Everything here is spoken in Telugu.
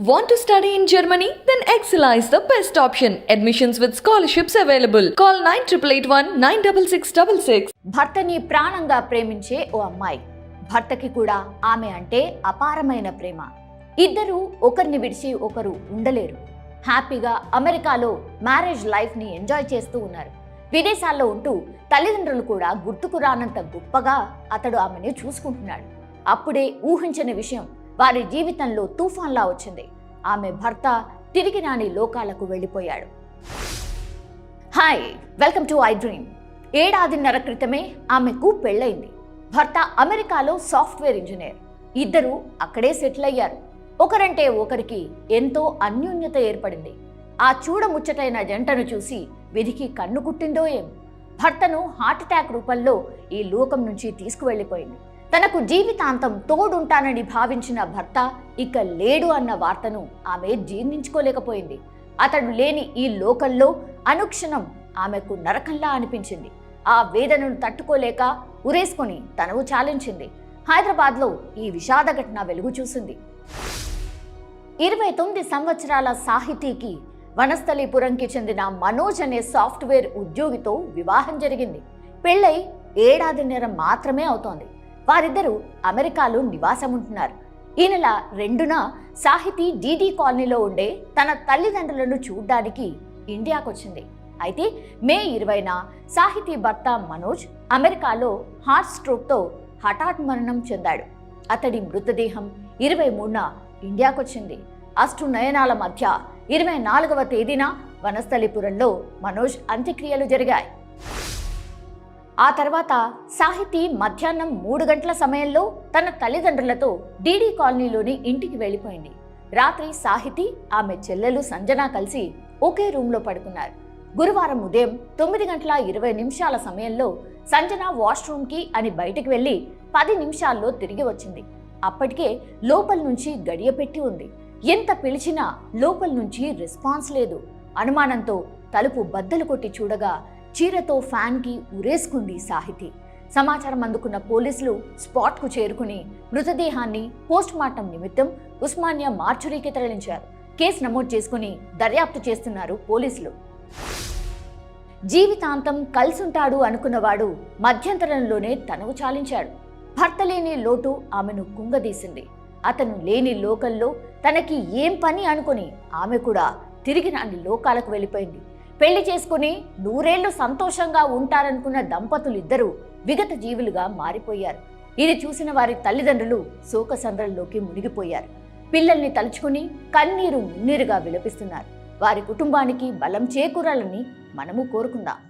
Want to study in Germany? Then Excella is the best option. Admissions with scholarships available. Call 9881 96666. భర్తని ప్రాణంగా ప్రేమించే ఓ అమ్మాయి. భర్తకి కూడా ఆమె అంటే అపారమైన ప్రేమ. ఇద్దరు ఒకరిని విడిచి ఒకరు ఉండలేరు. హ్యాపీగా అమెరికాలో మ్యారేజ్ లైఫ్ని ఎంజాయ్ చేస్తూ ఉన్నారు. విదేశాల్లో ఉంటూ తల్లిదండ్రులు కూడా గుర్తుకు రానంత గొప్పగా అతడు ఆమెను చూసుకుంటున్నాడు. అప్పుడే ఊహించని విషయం వారి జీవితంలో తుఫాన్లా వచ్చింది. ఆమె భర్త తిరిగి రాని లోకాలకు వెళ్ళిపోయాడు. Hi, welcome to I dream. ఏడాదిన్నర క్రితమే ఆమెకు పెళ్ళైంది. భర్త అమెరికాలో సాఫ్ట్వేర్ ఇంజనీర్. ఇద్దరు అక్కడే సెటిల్ అయ్యారు. ఒకరంటే ఒకరికి ఎంతో అన్యోన్యత ఏర్పడింది. ఆ చూడముచ్చటైన జంటను చూసి విధికి కన్ను కుట్టిందో ఏం. భర్తను హార్ట్అటాక్ రూపంలో ఈ లోకం నుంచి తీసుకువెళ్ళిపోయింది. తనకు జీవితాంతం తోడుంటానని భావించిన భర్త ఇక లేడు అన్న వార్తను ఆమె జీర్ణించుకోలేకపోయింది. అతడు లేని ఈ లోకంలో అనుక్షణం ఆమెకు నరకంలా అనిపించింది. ఆ వేదనను తట్టుకోలేక ఉరేసుకొని తనవు చాలించింది. హైదరాబాద్లో ఈ విషాద ఘటన వెలుగు చూసింది. 29 సంవత్సరాల సాహితీకి వనస్థలీపురంకి చెందిన మనోజ్ అనే సాఫ్ట్వేర్ ఉద్యోగితో వివాహం జరిగింది. పెళ్ళై ఏడాదిన్నర మాత్రమే అవుతోంది. వారిద్దరూ అమెరికాలో నివాసం ఉంటున్నారు. ఈ నెల 2న సాహితీ డీడీ కాలనీలో ఉండే తన తల్లిదండ్రులను చూడ్డానికి ఇండియాకొచ్చింది. అయితే మే 20న సాహితీ భర్త మనోజ్ అమెరికాలో హార్ట్ స్ట్రోక్తో హఠాత్ మరణం చెందాడు. అతడి మృతదేహం 23న ఇండియాకొచ్చింది. అష్టు నయనాల మధ్య 24వ తేదీన వనస్థలిపురంలో మనోజ్ అంత్యక్రియలు జరిగాయి. ఆ తర్వాత సాహితీ మధ్యాహ్నం 3 గంటల సమయంలో తన తల్లిదండ్రులతో డీడీ కాలనీలోని ఇంటికి వెళ్ళిపోయింది. రాత్రి సాహితీ, ఆమె చెల్లెలు సంజన కలిసి ఒకే రూమ్లో పడుకున్నారు. గురువారం ఉదయం 9 గంటల 20 నిమిషాల సమయంలో సంజన వాష్రూమ్కి అని బయటికి వెళ్ళి 10 నిమిషాల్లో తిరిగి వచ్చింది. అప్పటికే లోపల నుంచి గడియ పెట్టి ఉంది. ఎంత పిలిచినా లోపల నుంచి రెస్పాన్స్ లేదు. అనుమానంతో తలుపు బద్దలు కొట్టి చూడగా చీరతో ఫ్యాన్కి ఉరేసుకుంది సాహితీ. సమాచారం అందుకున్న పోలీసులు స్పాట్కు చేరుకుని మృతదేహాన్ని పోస్ట్మార్టం నిమిత్తం ఉస్మానియా మార్చురీకి తరలించారు. కేసు నమోదు చేసుకుని దర్యాప్తు చేస్తున్నారు పోలీసులు. జీవితాంతం కలిసుంటాడు అనుకున్నవాడు మధ్యంతరంలోనే తనువు చాలించాడు. భర్త లేని లోటు ఆమెను కుంగదీసింది. అతను లేని లోకంలో తనకి ఏం పని అనుకుని ఆమె కూడా తిరిగి రాని లోకాలకు వెళ్ళిపోయింది. పెళ్లి చేసుకుని 100 ఏళ్లు సంతోషంగా ఉంటారనుకున్న దంపతులిద్దరూ విగత జీవులుగా మారిపోయారు. ఇది చూసిన వారి తల్లిదండ్రులు శోకసంద్రంలోకి మునిగిపోయారు. పిల్లల్ని తలుచుకుని కన్నీరు మున్నీరుగా విలపిస్తున్నారు. వారి కుటుంబానికి బలం చేకూరాలని మనము కోరుకుందాం.